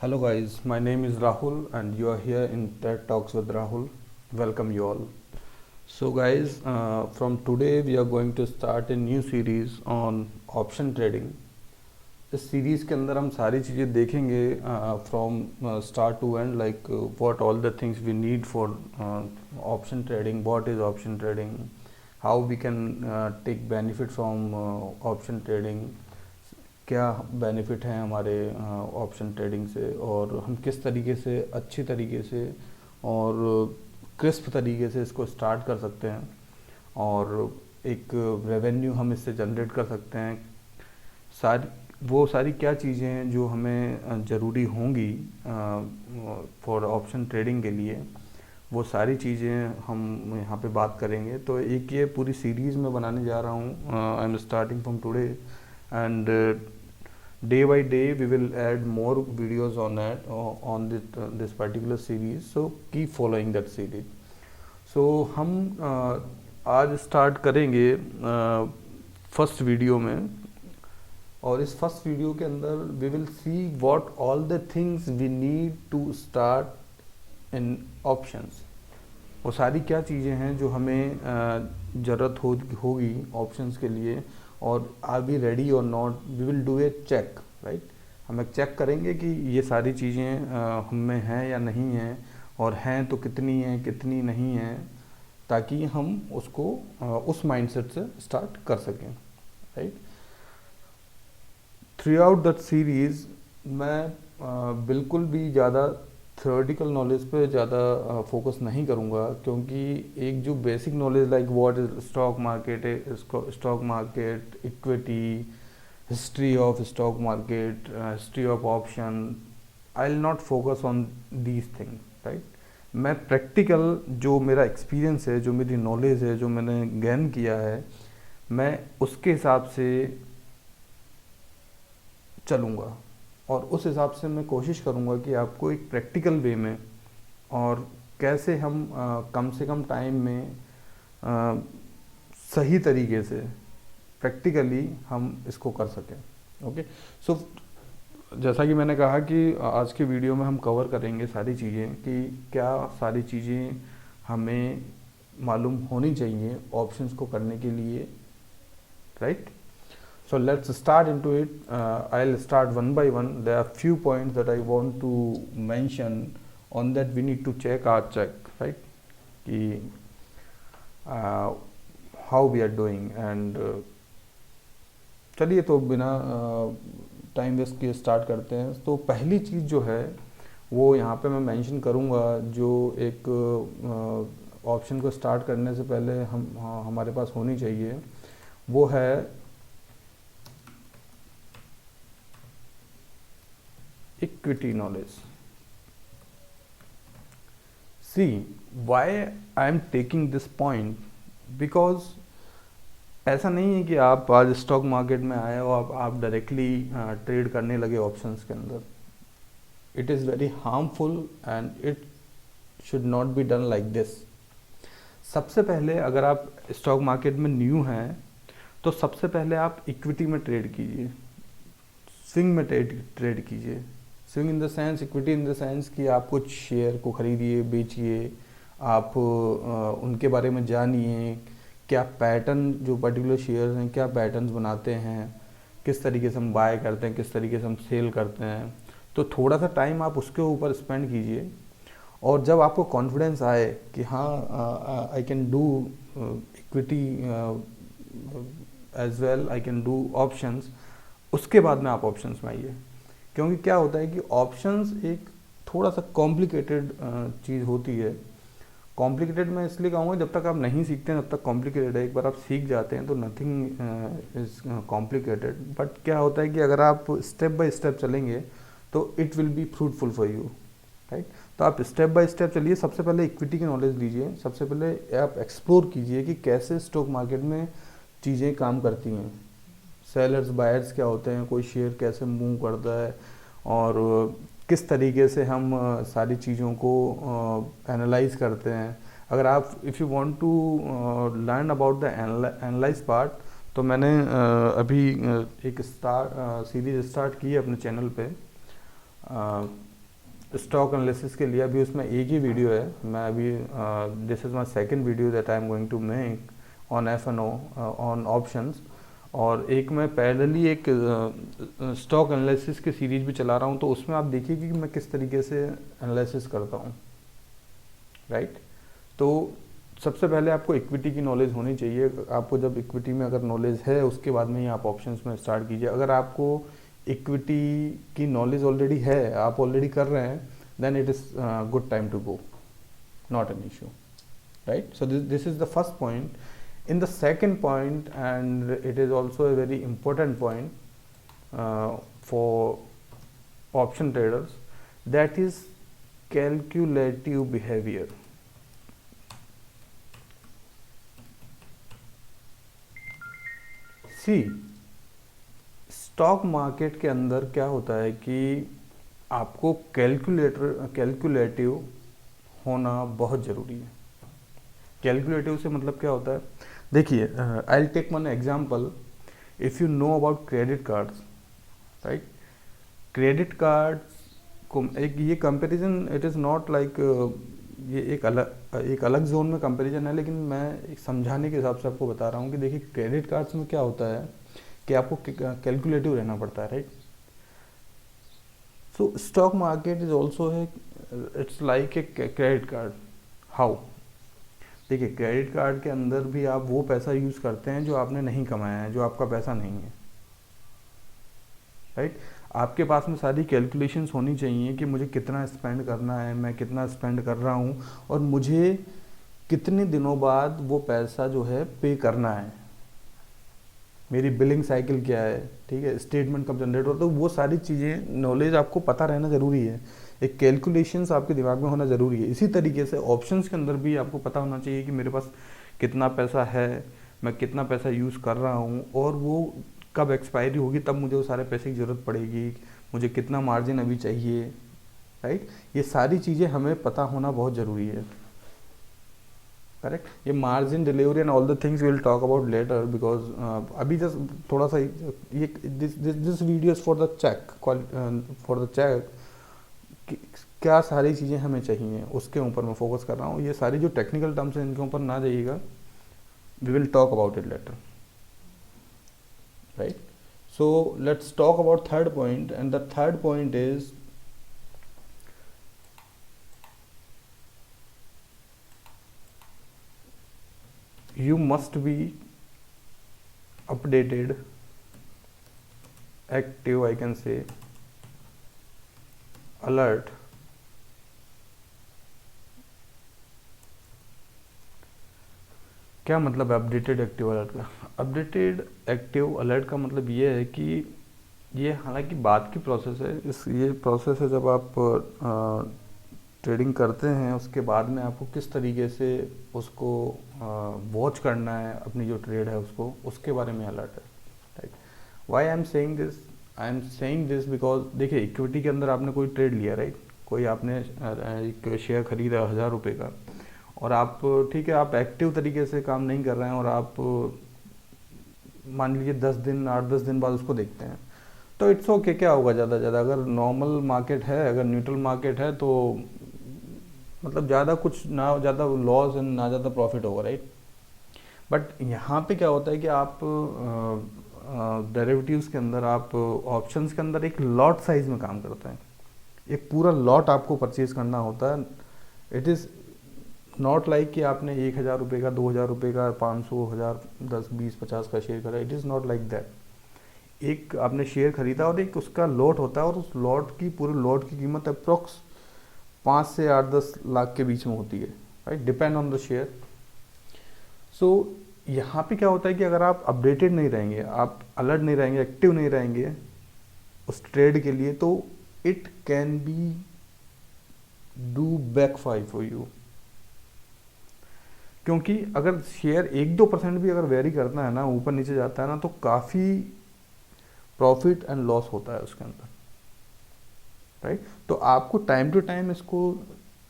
Hello guys, my name is Rahul and you are here in TED Talks with Rahul. Welcome you all. So guys, from today we are going to start a new series on option trading. इस series के अंदर हम सारी चीज़ें देखेंगे from start to end like what all the things we need for option trading, what is option trading, how we can take benefit from option trading, क्या benefit हैं हमारे ऑप्शन ट्रेडिंग से और हम किस तरीके से अच्छी तरीके से और क्रिस्प तरीके से इसको स्टार्ट कर सकते हैं और एक रेवेन्यू हम इससे जनरेट कर सकते हैं। वो सारी क्या चीज़ें हैं जो हमें ज़रूरी होंगी फॉर ऑप्शन ट्रेडिंग के लिए, वो सारी चीज़ें हम यहाँ पे बात करेंगे। तो एक ये पूरी सीरीज़ में बनाने जा रहा हूँ। I am starting from today and day by day we will add more videos on this particular series, so keep following that series. So हम आज स्टार्ट करेंगे फर्स्ट वीडियो में, और इस फर्स्ट वीडियो के अंदर we will see what all the things we need to start in options. वो सारी क्या चीज़ें हैं जो हमें ज़रूरत होगी ऑप्शंस के लिए, और are we ready or not, we will do a check, right. हम एक चेक करेंगे कि ये सारी चीज़ें हम में हैं या नहीं हैं, और हैं तो कितनी हैं कितनी नहीं हैं, ताकि हम उसको उस माइंडसेट से स्टार्ट कर सकें, right. Through out that series मैं बिल्कुल भी ज़्यादा थ्योरेटिकल नॉलेज पे ज़्यादा फोकस नहीं करूँगा, क्योंकि एक जो basic knowledge like what is stock market, equity, history of stock market, history of option, I will not focus on these thing, right. मैं प्रैक्टिकल जो मेरा एक्सपीरियंस है, जो मेरी नॉलेज है, जो मैंने गेन किया है, मैं उसके हिसाब से चलूँगा और उस हिसाब से मैं कोशिश करूँगा कि आपको एक प्रैक्टिकल वे में और कैसे हम कम से कम टाइम में सही तरीके से प्रैक्टिकली हम इसको कर सकें। ओके, सो जैसा कि मैंने कहा कि आज के वीडियो में हम कवर करेंगे सारी चीज़ें कि क्या सारी चीज़ें हमें मालूम होनी चाहिए ऑप्शंस को करने के लिए, right. So let's start into it. I'll start one by one. There are few points that I want to mention. On that we need to check, right? कि how we are doing and चलिए तो बिना time waste किए start करते हैं। तो पहली चीज़ जो है वो यहाँ पे मैं मेंशन करूँगा, जो एक ऑप्शन को स्टार्ट करने से पहले हमारे पास होनी चाहिए, वो है equity knowledge. See why I am taking this point, because ऐसा नहीं है कि आप आज स्टॉक मार्केट में आए हो, आप डायरेक्टली ट्रेड करने लगे ऑप्शंस के अंदर। It is very harmful and it should not be done like this. सबसे पहले अगर आप स्टॉक मार्केट में न्यू हैं तो सबसे पहले आप इक्विटी में ट्रेड कीजिए, स्विंग में ट्रेड कीजिए। Swing in the sense, equity in the sense कि आप कुछ शेयर को खरीदिए बेचिए, आप उनके बारे में जानिए, क्या पैटर्न जो पर्टिकुलर शेयर्स हैं क्या पैटर्न्स बनाते हैं, किस तरीके से हम बाय करते हैं, किस तरीके से हम सेल करते हैं। तो थोड़ा सा टाइम आप उसके ऊपर स्पेंड कीजिए, और जब आपको कॉन्फिडेंस आए कि हाँ I can do equity as well, I can do options, उसके बाद में आप ऑप्शंस में आइए। क्योंकि क्या होता है कि ऑप्शंस एक थोड़ा सा कॉम्प्लिकेटेड चीज़ होती है। कॉम्प्लिकेटेड मैं इसलिए कहूँगा, जब तक आप नहीं सीखते हैं तब तक कॉम्प्लिकेटेड है, एक बार आप सीख जाते हैं तो नथिंग इज़ कॉम्प्लिकेटेड। बट क्या होता है कि अगर आप स्टेप बाय स्टेप चलेंगे तो it will be fruitful for you, right. तो आप स्टेप बाय स्टेप चलिए। सबसे पहले इक्विटी की नॉलेज लीजिए, सबसे पहले आप एक्सप्लोर कीजिए कि कैसे स्टॉक मार्केट में चीज़ें काम करती हैं, सेलर्स बायर्स क्या होते हैं, कोई शेयर कैसे मूव करता है, और किस तरीके से हम सारी चीज़ों को एनालाइज करते हैं। अगर आप if you want to learn about the analyse part, तो मैंने अभी एक सीरीज स्टार्ट की है अपने चैनल पे, स्टॉक एनालिसिस के लिए अभी उसमें एक ही वीडियो है, मैं अभी this is my second video that I am going to make on F N O on options, और एक मैं पैरेलली एक स्टॉक एनालिसिस की सीरीज भी चला रहा हूँ, तो उसमें आप देखिए कि मैं किस तरीके से एनालिसिस करता हूँ, राइट। तो सबसे पहले आपको इक्विटी की नॉलेज होनी चाहिए। आपको जब इक्विटी में अगर नॉलेज है, उसके बाद में ही आप ऑप्शंस में स्टार्ट कीजिए। अगर आपको इक्विटी की नॉलेज ऑलरेडी है, आप ऑलरेडी कर रहे हैं, then it is good time to go, not an issue, right? So this is the first point. In the second point, and it is also a very important point for option traders, that is calculative behavior. See, stock market के अंदर क्या होता है कि आपको calculative होना बहुत ज़रूरी है। कैलकुलेटिव से मतलब क्या होता है, देखिए, I will take one example. If you know about credit cards, right, credit cards को एक ये comparison, it is not like, ये एक अलग जोन में कंपैरिजन है, लेकिन मैं एक समझाने के हिसाब से आपको बता रहा हूँ कि देखिए, क्रेडिट कार्ड्स में क्या होता है कि आपको कैलकुलेटिव रहना पड़ता है, right. So stock market is also है, it's like a credit card. How? देखिए, क्रेडिट कार्ड के अंदर भी आप वो पैसा यूज़ करते हैं जो आपने नहीं कमाया है, जो आपका पैसा नहीं है, राइट। आपके पास में सारी कैलकुलेशंस होनी चाहिए कि मुझे कितना स्पेंड करना है, मैं कितना स्पेंड कर रहा हूँ, और मुझे कितने दिनों बाद वो पैसा जो है पे करना है, मेरी बिलिंग साइकिल क्या है, ठीक है, स्टेटमेंट कब जनरेट होता है। तो वो सारी चीज़ें, नॉलेज आपको पता रहना ज़रूरी है, एक कैलकुलेशंस आपके दिमाग में होना ज़रूरी है। इसी तरीके से ऑप्शंस के अंदर भी आपको पता होना चाहिए कि मेरे पास कितना पैसा है, मैं कितना पैसा यूज़ कर रहा हूँ, और वो कब एक्सपायरी होगी, तब मुझे वो सारे पैसे की ज़रूरत पड़ेगी, मुझे कितना मार्जिन अभी चाहिए, राइट। ये सारी चीज़ें हमें पता होना बहुत ज़रूरी है, करेक्ट। ये margin, delivery and all the things will talk about later, because अभी जस्ट थोड़ा सा ये this video for the check, for the check, क्या सारी चीज़ें हमें चाहिए, उसके ऊपर मैं फोकस कर रहा हूँ। ये सारी जो टेक्निकल टर्म्स हैं, इनके ऊपर ना जाइएगा, we will talk about it later, right. So let's talk about third point, and the third point is you must be updated, active, I can say, alert, क्या मतलब है अपडेटेड एक्टिव अलर्ट का? Updated active alert का मतलब ये है कि ये हालांकि बाद की प्रोसेस है, ये प्रोसेस है जब आप ट्रेडिंग करते हैं, उसके बाद में आपको किस तरीके से उसको वॉच करना है, अपनी जो ट्रेड है उसको, उसके बारे में अलर्ट है, right. Why I am saying this because देखिए, इक्विटी के अंदर आपने कोई ट्रेड लिया, राइट, कोई आपने एक शेयर खरीदा 1000 रुपये का, और आप, ठीक है, आप एक्टिव तरीके से काम नहीं कर रहे हैं, और आप मान लीजिए 8-10 दिन बाद उसको देखते हैं, तो इट्स ओके, क्या होगा ज़्यादा से ज़्यादा, अगर नॉर्मल मार्केट है, अगर न्यूट्रल मार्केट है, तो मतलब ज़्यादा कुछ ना, ज़्यादा लॉस एंड ना ज़्यादा प्रॉफिट होगा, राइट। बट यहाँ पे क्या होता है कि आप डेरिवेटिव्स के अंदर, आप ऑप्शंस के अंदर एक लॉट साइज में काम करते हैं, एक पूरा लॉट आपको परचेज करना होता है। इट इज़ नॉट लाइक कि आपने 1000 रुपये का, 2000 रुपये का, 500, 1000, 10, 20, 50 का शेयर करा, it is not like that. एक आपने शेयर खरीदा और एक उसका लॉट होता है, और उस लॉट की, पूरे लॉट की कीमत अप्रोक्स 5 से 8-10 लाख के बीच में होती है, right, depend on the share. So यहाँ पे क्या होता है कि अगर आप अपडेटेड नहीं रहेंगे, आप अलर्ट नहीं रहेंगे, एक्टिव नहीं रहेंगे उस ट्रेड के लिए, तो it can be do backfire for you. क्योंकि अगर शेयर 1-2% भी अगर वेरी करता है ना, ऊपर नीचे जाता है ना, तो काफ़ी प्रॉफिट एंड लॉस होता है उसके अंदर, राइट। तो आपको टाइम टू टाइम इसको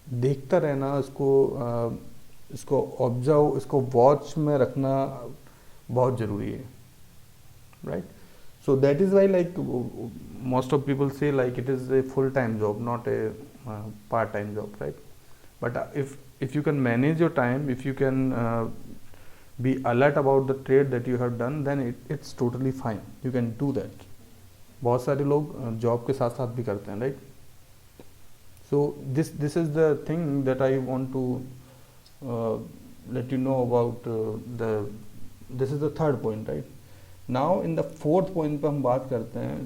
देखता रहना, इसको ऑब्जर्व, इसको वॉच में रखना बहुत ज़रूरी है, right. So that is why, like, most of people say, like, it is a full time job, not a part time job, right? But if you can manage your time, if you can be alert about the trade that you have done, then it's totally fine, you can do that. बहुत सारे लोग job के साथ साथ भी करते हैं, right? So this is the thing that I want to let you know about this is the third point, right? Now in the fourth point पे हम बात करते हैं,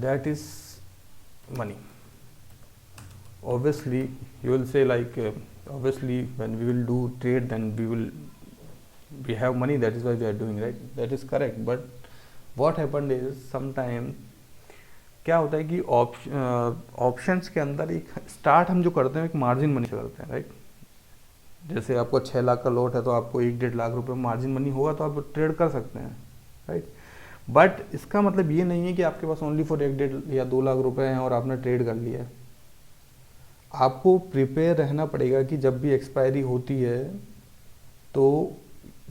that is money. Obviously you will say like obviously when we will do trade then we have money, that is why we are doing, right? That is correct, but what happened is sometimes क्या होता है कि options के अंदर एक start हम जो करते हैं एक मार्जिन मनी से करते हैं, राइट? जैसे आपको 6 लाख का लॉट है तो आपको 1-1.5 लाख रुपए मार्जिन मनी होगा तो आप ट्रेड कर सकते हैं, राइट? बट इसका मतलब ये नहीं है कि आपके पास ओनली फॉर 1-1.5 या 2 लाख रुपए हैं और आपने ट्रेड कर लिया है। आपको प्रिपेयर रहना पड़ेगा कि जब भी एक्सपायरी होती है तो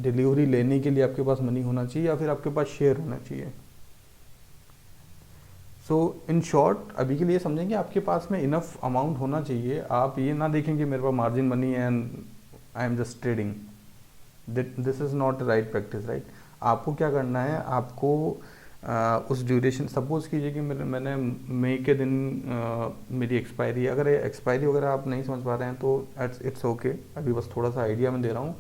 डिलीवरी लेने के लिए आपके पास मनी होना चाहिए या फिर आपके पास शेयर होना चाहिए। सो इन शॉर्ट अभी के लिए समझेंगे आपके पास में इनफ अमाउंट होना चाहिए। आप ये ना देखें कि मेरे पास मार्जिन मनी है and I am just trading, this is not right practice, right? आपको क्या करना है, आपको उस ड्यूरेशन, सपोज कीजिए कि मैंने मई के दिन मेरी एक्सपायरी, अगर एक्सपायरी वगैरह आप नहीं समझ पा रहे हैं तो इट्स ओके, अभी बस थोड़ा सा आइडिया मैं दे रहा हूँ,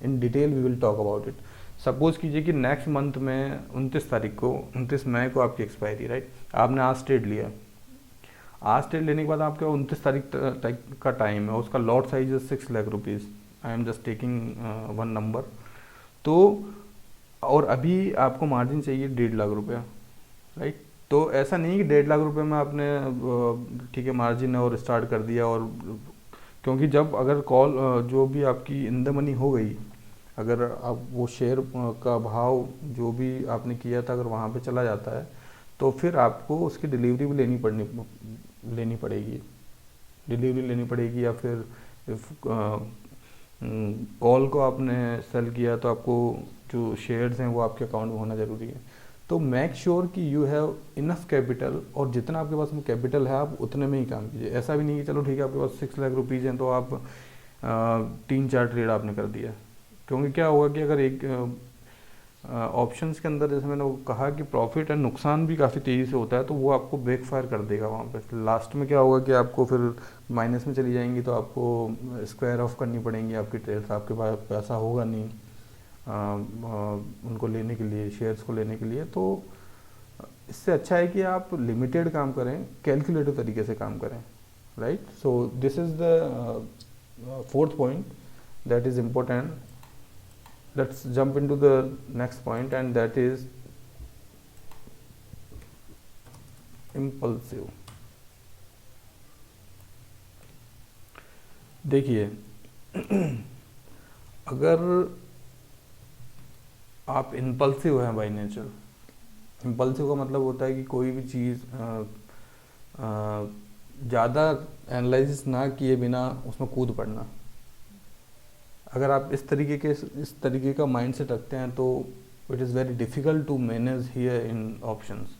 in detail we will talk about it. Suppose कीजिए कि नेक्स्ट मंथ में 29 मई को आपकी एक्सपायरी, राइट? आपने आज ट्रेड लिया, आज ट्रेड लेने के बाद आपके 29 तारीख का टाइम है, उसका लॉट साइज है 6 lakh rupees, I am just taking one number. तो और अभी आपको मार्जिन चाहिए 1.5 लाख रुपया, राइट? तो ऐसा नहीं कि 1.5 लाख रुपए में आपने ठीक है मार्जिन है और स्टार्ट कर दिया, और क्योंकि जब अगर कॉल जो भी आपकी इन द मनी हो गई, अगर आप वो शेयर का भाव जो भी आपने किया था अगर वहाँ पे चला जाता है तो फिर आपको उसकी डिलीवरी भी लेनी पड़ेगी या फिर कॉल को आपने सेल किया तो आपको जो शेयर्स हैं वो आपके अकाउंट में होना ज़रूरी है। तो मेक श्योर कि यू हैव इनफ कैपिटल, और जितना आपके पास में कैपिटल है आप उतने में ही काम कीजिए। ऐसा भी नहीं कि चलो ठीक है आपके पास 6 लाख रुपीज़ हैं तो आप 3-4 ट्रेड आपने कर दिया, क्योंकि क्या होगा कि अगर एक ऑप्शंस के अंदर जैसे मैंने वो कहा कि प्रॉफिट एंड नुकसान भी काफ़ी तेज़ी से होता है, तो वो आपको बैकफायर कर देगा वहाँ पे। लास्ट में क्या होगा कि आपको फिर माइनस में चली जाएंगी तो आपको स्क्वायर ऑफ करनी पड़ेंगी आपकी ट्रेड्स, आपके पास पैसा होगा नहीं उनको लेने के लिए, शेयर्स को लेने के लिए। तो इससे अच्छा है कि आप लिमिटेड काम करें, कैलकुलेटिव तरीके से काम करें, right? So this is the fourth point that is important. Let's jump into the next point, and that is impulsive. देखिए अगर आप इम्पल्सिव हैं बाय नेचर, इम्पल्सिव का मतलब होता है कि कोई भी चीज़ ज़्यादा एनालिसिस ना किए बिना उसमें कूद पड़ना। अगर आप इस तरीके का माइंडसेट रखते हैं तो it is very difficult to manage here in options.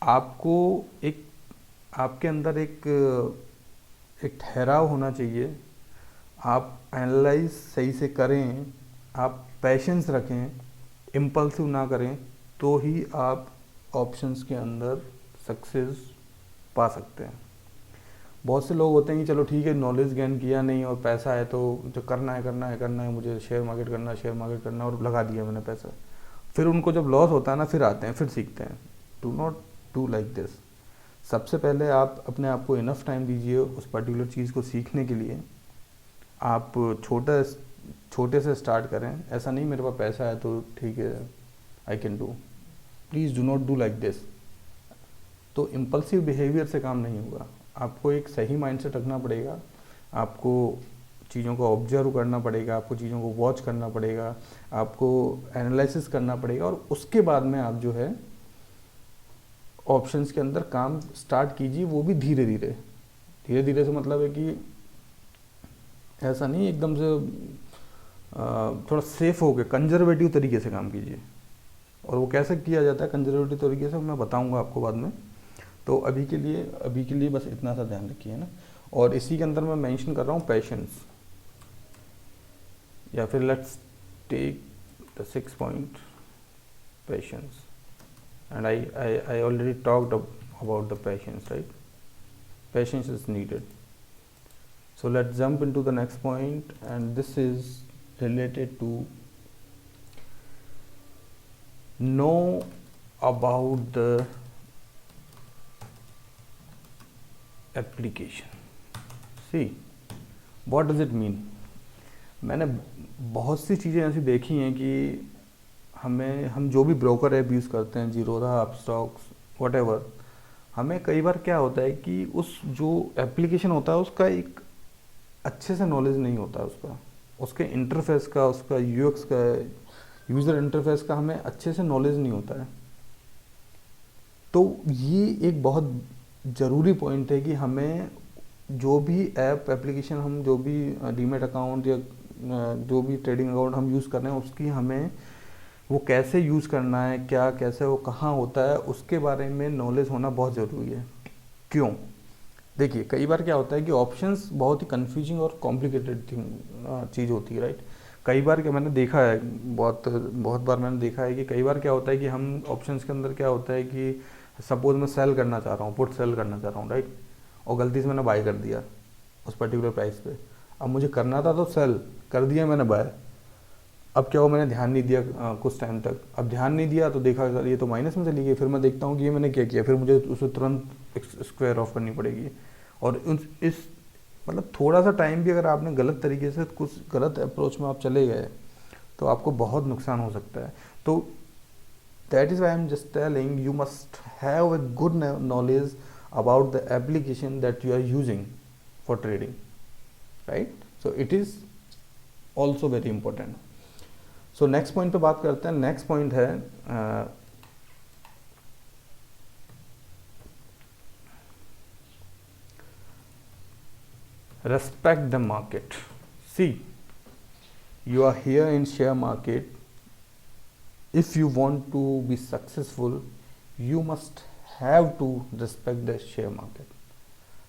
आपको आपके अंदर एक ठहराव होना चाहिए, आप एनालाइज सही से करें, आप पेशेंस रखें, इम्पल्सिव ना करें, तो ही आप ऑप्शंस के अंदर सक्सेस पा सकते हैं। बहुत से लोग होते हैं कि चलो ठीक है नॉलेज गेन किया नहीं और पैसा है तो जो करना है मुझे शेयर मार्केट करना और लगा दिया मैंने पैसा, फिर उनको जब लॉस होता है ना फिर आते हैं, फिर सीखते हैं। Do not do like this. सबसे पहले आप अपने आप को इनफ टाइम दीजिए उस पर्टिकुलर चीज़ को सीखने के लिए। आप छोटे से स्टार्ट करें, ऐसा नहीं मेरे पास पैसा है तो ठीक है आई can do. Please do not do like this. तो इम्पल्सिव बिहेवियर से काम नहीं होगा, आपको एक सही माइंडसेट रखना पड़ेगा, आपको चीज़ों को ऑब्जर्व करना पड़ेगा, आपको चीज़ों को वॉच करना पड़ेगा, आपको एनालिसिस करना पड़ेगा, और उसके बाद में आप जो है ऑप्शंस के अंदर काम स्टार्ट कीजिए। वो भी धीरे धीरे से मतलब है कि ऐसा नहीं एकदम से थोड़ा सेफ हो के कंजर्वेटिव तरीके से काम कीजिए। और वो कैसे किया जाता है कंजर्वेटिव तरीके से मैं बताऊंगा आपको बाद में। तो अभी के लिए बस इतना सा ध्यान रखिए ना। और इसी के अंदर मैं मेंशन कर रहा हूँ पेशेंस, या फिर let's take the 6 point patience, and I already talked about the patience, right? Patience is needed. So let's jump into the next point, and this is related to know about the application. See, what does it mean? मैंने बहुत सी चीज़ें ऐसी देखी हैं कि हम जो भी ब्रोकर ऐप यूज़ करते हैं, जीरोधा, अपस्टॉक्स, व्हाटएवर, हमें कई बार क्या होता है कि उस जो एप्लीकेशन होता है उसका एक अच्छे से नॉलेज नहीं होता है, उसके इंटरफेस का, उसका यूएक्स का, यूज़र इंटरफेस का हमें अच्छे से नॉलेज नहीं होता है। तो ये एक बहुत ज़रूरी पॉइंट है कि हमें जो भी ऐप एप्लीकेशन, हम जो भी डीमेट अकाउंट या जो भी ट्रेडिंग अकाउंट हम यूज़ कर रहे हैं, उसकी हमें वो कैसे यूज़ करना है, क्या कैसे वो कहाँ होता है, उसके बारे में नॉलेज होना बहुत ज़रूरी है। क्यों? देखिए, कई बार क्या होता है कि ऑप्शंस बहुत ही कंफ्यूजिंग और कॉम्प्लिकेटेड चीज़ होती है, राइट? कई बार क्या मैंने देखा है, बहुत बार मैंने देखा है कि कई बार क्या होता है कि हम ऑप्शंस के अंदर क्या होता है कि सपोज मैं सेल करना चाह रहा हूँ, पुट सेल करना चाह रहा हूँ, राइट? और गलती से मैंने बाय कर दिया उस पर्टिकुलर प्राइस पे। अब मुझे करना था तो सेल, कर दिया मैंने बाय। अब क्या हुआ, मैंने ध्यान नहीं दिया कुछ टाइम तक। अब ध्यान नहीं दिया तो देखा ये तो माइनस में चली गई। फिर मैं देखता हूँ कि ये मैंने क्या किया, फिर मुझे उसे तुरंत स्क्वायर ऑफ करनी पड़ेगी। और इस मतलब थोड़ा सा टाइम भी अगर आपने गलत तरीके से कुछ गलत अप्रोच में आप चले गए तो आपको बहुत नुकसान हो सकता है। तो that is why I am just telling you must have a good knowledge about the application that you are using for trading, right? So it is also very important. So next point पे बात करते हैं। Next point है respect the market. See, you are here in share market. If you want to be successful, you must have to respect the share market.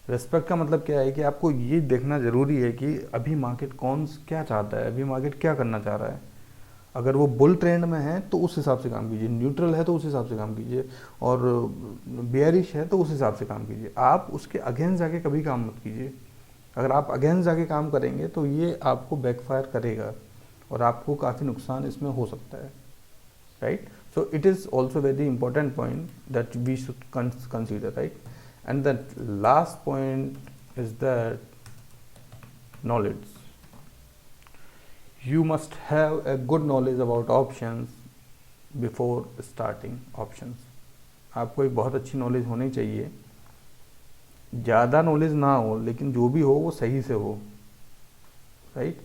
Respect का मतलब क्या है कि आपको ये देखना ज़रूरी है कि अभी मार्केट क्या चाहता है, अभी मार्केट क्या करना चाह रहा है। अगर वो बुल ट्रेंड में है तो उस हिसाब से काम कीजिए, न्यूट्रल है तो उस हिसाब से काम कीजिए, और बेयरिश है तो उस हिसाब से काम कीजिए। आप उसके अगेंस्ट जाके कभी काम मत कीजिए। अगर आप अगेंस्ट जाके काम करेंगे तो ये आपको बैकफायर करेगा और आपको काफ़ी नुकसान इसमें हो सकता है, right? So it is also very important point that we should consider, right? And the last point is that knowledge. You must have a good knowledge about options before starting options. आपको एक बहुत अच्छी knowledge होनी चाहिए। ज़्यादा knowledge ना हो, लेकिन जो भी हो वो सही से हो, राइट?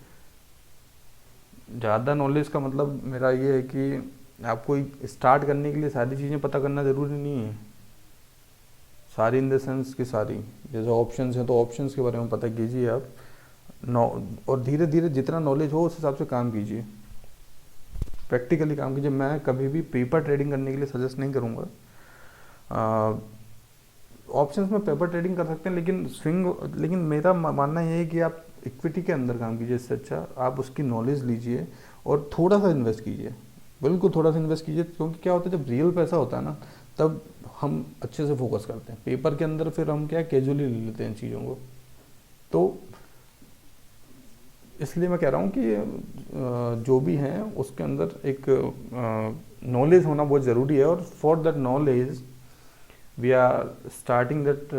ज़्यादा नॉलेज का मतलब मेरा ये है कि आपको स्टार्ट करने के लिए सारी चीज़ें पता करना ज़रूरी नहीं है। सारी इन द सेंस की सारी, जैसे ऑप्शंस हैं तो ऑप्शंस के बारे में पता कीजिए आप, और धीरे धीरे जितना नॉलेज हो उस हिसाब से काम कीजिए, प्रैक्टिकली काम कीजिए। मैं कभी भी पेपर ट्रेडिंग करने के लिए सजेस्ट नहीं करूँगा। ऑप्शंस में पेपर ट्रेडिंग कर सकते हैं, लेकिन मेरा मानना ये है कि आप इक्विटी के अंदर काम कीजिए। इससे अच्छा आप उसकी नॉलेज लीजिए और थोड़ा सा इन्वेस्ट कीजिए, बिल्कुल थोड़ा सा इन्वेस्ट कीजिए। क्योंकि क्या होता है, जब रियल पैसा होता है ना, तब हम अच्छे से फोकस करते हैं। पेपर के अंदर फिर हम क्या कैजुअली ले लेते हैं चीज़ों को। तो इसलिए मैं कह रहा हूँ कि जो भी हैं उसके अंदर एक नॉलेज होना बहुत ज़रूरी है। और for that knowledge we are starting that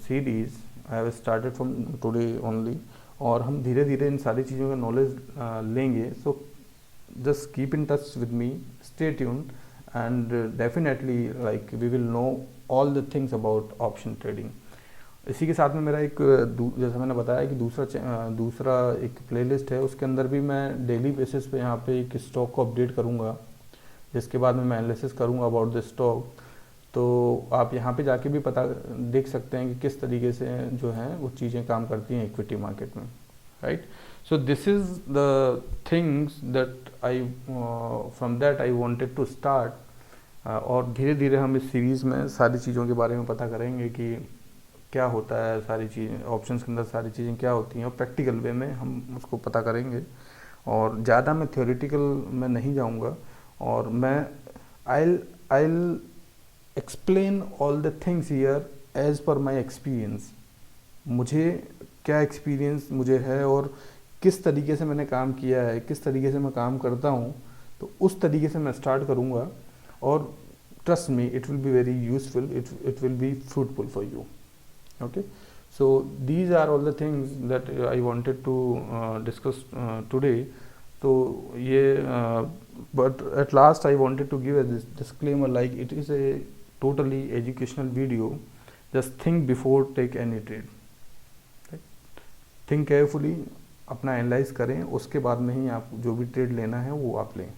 series, I have started from today only, और हम धीरे धीरे इन सारी चीज़ों का नॉलेज लेंगे। So just keep in touch with me, stay tuned, and definitely like we will know all the things about option trading. इसी के साथ में मेरा एक जैसा मैंने बताया कि दूसरा एक प्लेलिस्ट है, उसके अंदर भी मैं डेली बेसिस पे यहाँ पे एक स्टॉक को अपडेट करूँगा, जिसके बाद में मैं एनालिसिस करूँगा अबाउट द स्टॉक। तो आप यहाँ पे जाके भी पता देख सकते हैं कि किस तरीके से जो है वो चीज़ें काम करती हैं इक्विटी मार्केट में, right? So this is the things that I from that I wanted to start, और धीरे धीरे हम इस सीरीज़ में सारी चीज़ों के बारे में पता करेंगे कि क्या होता है, सारी चीज़ें ऑप्शंस के अंदर सारी चीज़ें क्या होती हैं, और प्रैक्टिकल वे में हम उसको पता करेंगे। और ज़्यादा मैं थ्योरेटिकल में नहीं जाऊंगा, और मैं I'll explain all the things here as per my experience। मुझे क्या एक्सपीरियंस मुझे है और किस तरीके से मैंने काम किया है, किस तरीके से मैं काम करता हूँ, तो उस तरीके से मैं स्टार्ट करूँगा। और trust me, it will be very useful, it will be fruitful for you. Okay, so these are all the things that I wanted to discuss today। तो ये but at last I wanted to give a disclaimer, like it is a totally educational video। just think before take any trade, right? think carefully, अपना analyse करें, उसके बाद में ही आप जो भी ट्रेड लेना है वो आप लें।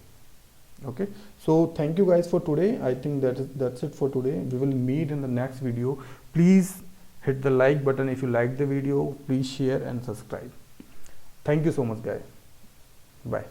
Okay, so thank you guys for today। I think that's it for today। we will meet in the next video। please hit the like button if you like the video, please share and subscribe। thank you so much guys, bye।